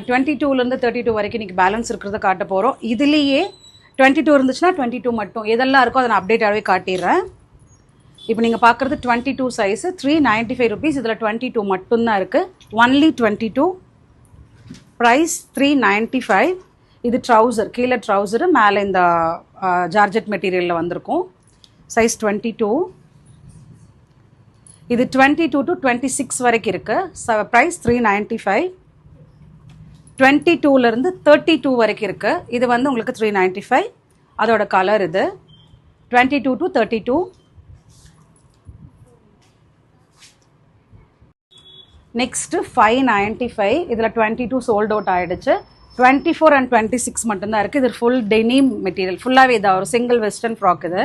22லேருந்து 32 வரைக்கும் இன்றைக்கி பேலன்ஸ் இருக்கிறத காட்ட போகிறோம். இதுலேயே 22 இருந்துச்சுன்னா 22 மட்டும் எதெல்லாம் இருக்கோ அதை நான் அப்டேட்டாகவே காட்டிடுறேன். இப்போ நீங்கள் பார்க்குறது 22 சைஸு 395 ருபீஸ். இதில் 22 மட்டும்தான் இருக்குது. ஒன்லி 22. ப்ரைஸ் 395. இது ட்ரௌசர், கீழே ட்ரௌசரு, மேலே இந்த ஜார்ஜெட் மெட்டீரியலில் வந்திருக்கும். சைஸ் 22. இது 22 to 26 வரைக்கும் இருக்குது. ப்ரைஸ் 395. 22லேருந்து 32 வரைக்கும் இருக்குது. இது வந்து உங்களுக்கு 395. அதோட கலர் இது 22 to 32. நெக்ஸ்ட்டு 595. இதில் 22 சோல்ட் அவுட் ஆகிடுச்சு. 24 and 26 மட்டும்தான் இருக்குது. இது ஃபுல் டெனிம் மெட்டீரியல், ஃபுல்லாகவே இதாக ஒரு சிங்கிள் வெஸ்டர்ன் ஃப்ராக். இது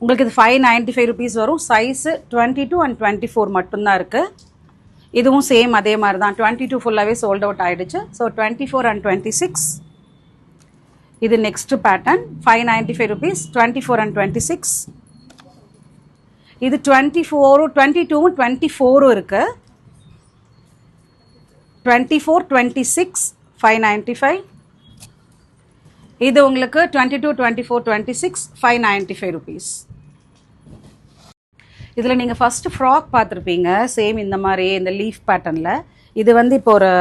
உங்களுக்கு இது 595 ருபீஸ் வரும். சைஸு 22 and 24 மட்டும்தான் இருக்குது. இதுவும் சேம் அதே மாதிரி தான். 22 ஃபுல்லாகவே சோல்ட் அவுட் ஆகிடுச்சு. So 24 and 26. இது நெக்ஸ்ட்டு பேட்டர்ன் 595 ருபீஸ். 24 and 26. இது 24, 22, 24 இருக்குது. 24, 26, 595. இது உங்களுக்கு 22, 24, 26, 595 ருபீஸ். இதில் நீங்கள் ஃபஸ்ட்டு ஃப்ராக் பார்த்துருப்பீங்க, சேம் இந்த மாதிரி இந்த லீஃப் பேட்டர்னில். இது வந்து இப்போ ஒரு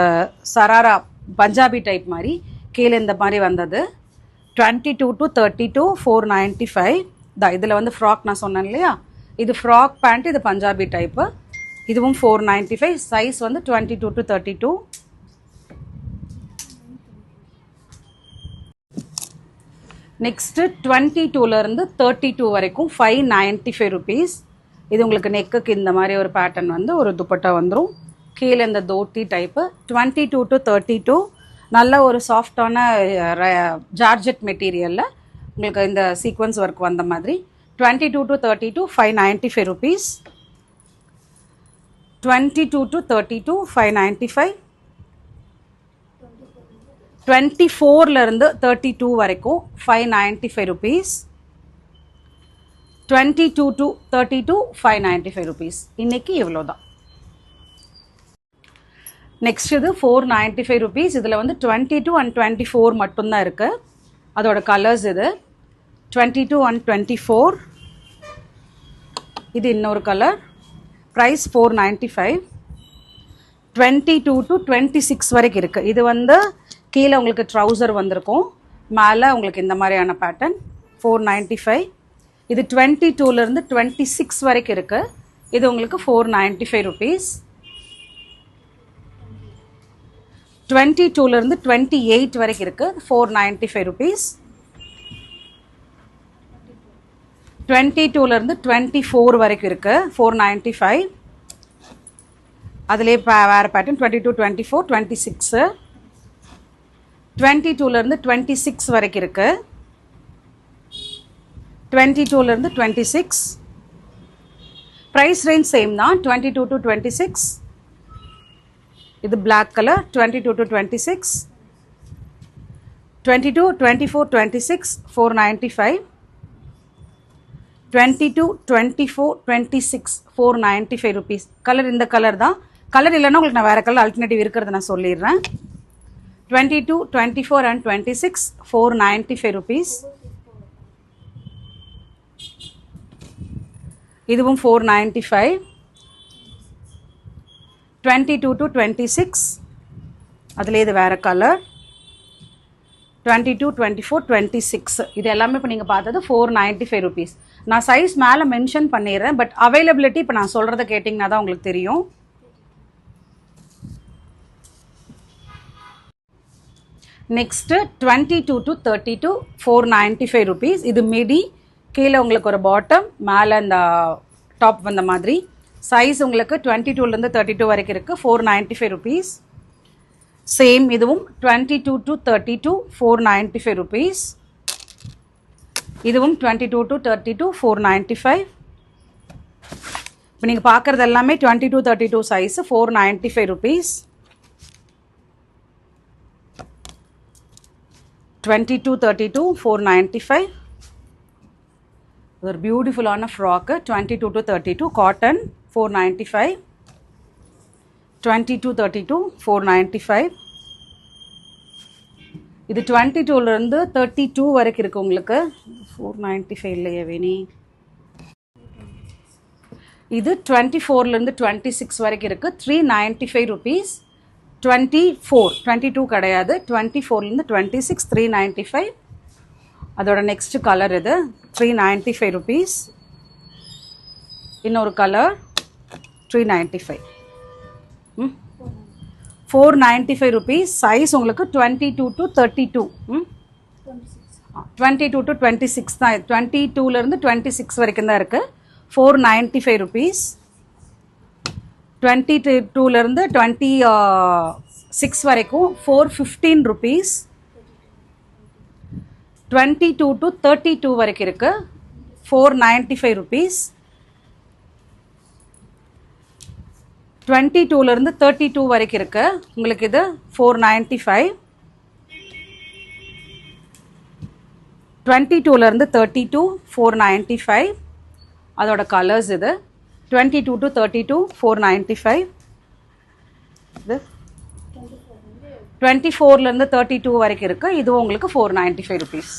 சராரா பஞ்சாபி டைப் மாதிரி கீழே இந்த மாதிரி வந்தது. 22 to 32, 495. இதில் வந்து ஃப்ராக் நான் சொன்னேன் இல்லையா, இது ஃப்ராக் பேண்ட், இது பஞ்சாபி டைப்பு. இதுவும் 495. சைஸ் வந்து 22 to 32. நெக்ஸ்ட்டு 22லேருந்து 32 வரைக்கும் 595 ருபீஸ். இது உங்களுக்கு நெக்குக்கு இந்த மாதிரி ஒரு பேட்டர்ன் வந்து ஒரு துப்பட்டா வந்துடும். கீழே இந்த தோட்டி டைப்பு. 22 to 32 நல்ல ஒரு சாஃப்டான ஜார்ஜெட் மெட்டீரியலில் உங்களுக்கு இந்த சீக்வன்ஸ் ஒர்க் வந்த மாதிரி. 22 to 32, 595 ருபீஸ். 22 to 32, 595. 24லேருந்து 32 வரைக்கும் 595 ருபீஸ். 22 to 32, 595 rupees. இன்றைக்கி இவ்வளோ தான். நெக்ஸ்ட் இது 495 ருபீஸ். இதில் வந்து 22 and 24 மட்டும்தான் இருக்குது. அதோட கலர்ஸ் இது 22 and 24. இது இன்னொரு கலர். ப்ரைஸ் 495. 22 to 26 வரைக்கும் இருக்குது. இது வந்து கீழே உங்களுக்கு ட்ரௌசர் வந்திருக்கும், மேலே உங்களுக்கு இந்த மாதிரியான பேட்டர்ன். 495. இது 22லேருந்து 26 வரைக்கும் இருக்குது. இது உங்களுக்கு 495 ருபீஸ். 22லேருந்து 28 வரைக்கும் இருக்குது. 495 ருபீஸ். 22லேருந்து 24 வரைக்கும் இருக்குது. 495. அதிலே வேறு பேட்டர்ன் 22, 24, 26. 22லேருந்து 26 வரைக்கும் இருக்குது. 22லேருந்து 26. ப்ரைஸ் ரேஞ்ச் சேம் தான். 22 to 26. இது black colour. 22 to 26. 22, 24, 26, 495. 22, 24, 26, 495 rupees. Colour இந்த கலர் தான். கலர் இல்லைன்னா உங்களுக்கு நான் வேறு கலர் ஆல்டர்னேட்டிவ் இருக்கிறத நான் சொல்லிடுறேன். 22, 24 and 26, 495 ருபீஸ். இதுவும் 495. 22 to 26. அதில் இது வேறு கலர். 22, 24, 26. இது எல்லாமே இப்போ நீங்கள் பார்த்தது 495 ருபீஸ். நான் சைஸ் மேலே மென்ஷன் பண்ணிடுறேன், பட் அவைலபிலிட்டி இப்போ நான் சொல்கிறத கேட்டிங்கன்னா தான் உங்களுக்கு தெரியும். Next 22 to 32, 495 rupees. இது மிடி, கீழே உங்களுக்கு ஒரு பாட்டம், மேலே இந்த டாப் வந்த மாதிரி. சைஸ் உங்களுக்கு 22லேருந்து 32 வரைக்கும் இருக்குது. 495 ருபீஸ். சேம் இதுவும் 22 to 32, 495 ருபீஸ். இதுவும் 22 to 32, 495. இப்போ நீங்கள் பார்க்குறது எல்லாமே 22, 32 சைஸு. 495 ருபீஸ். 22, 32, 495. ஒரு பியூட்டிஃபுல்லான ஃப்ராக்கு. 22 to 32 cotton. 495. 22 32 495. இது 22லேருந்து 32 வரைக்கும் இருக்குது உங்களுக்கு. 495 இல்லையே வேணி. இது 24லேருந்து 26 வரைக்கும் இருக்குது. 395 rupees. 24 22 கிடையாது, 24லேருந்து 26 395. அதோட நெக்ஸ்ட் கலர் இது 395 rupees. இன்னொரு கலர் 395. 495 rupees. சைஸ் உங்களுக்கு 22 to 32. 22 to 26 தான். 22லேருந்து 26 வரைக்கும் தான் இருக்குது. 495 rupees. 22லேருந்து 26 வரைக்கும் 415 rupees. 22 to 32 வரைக்கும் இருக்குது. 495 rupees. 22லேருந்து 32 வரைக்கும் இருக்குது உங்களுக்கு. இது 495. 22லேருந்து 32 495. அதோட கலர்ஸ் இது 22 to 32 495. இது 24லேருந்து 32 வரைக்கும் இருக்குது. இதுவும் உங்களுக்கு 495 rupees.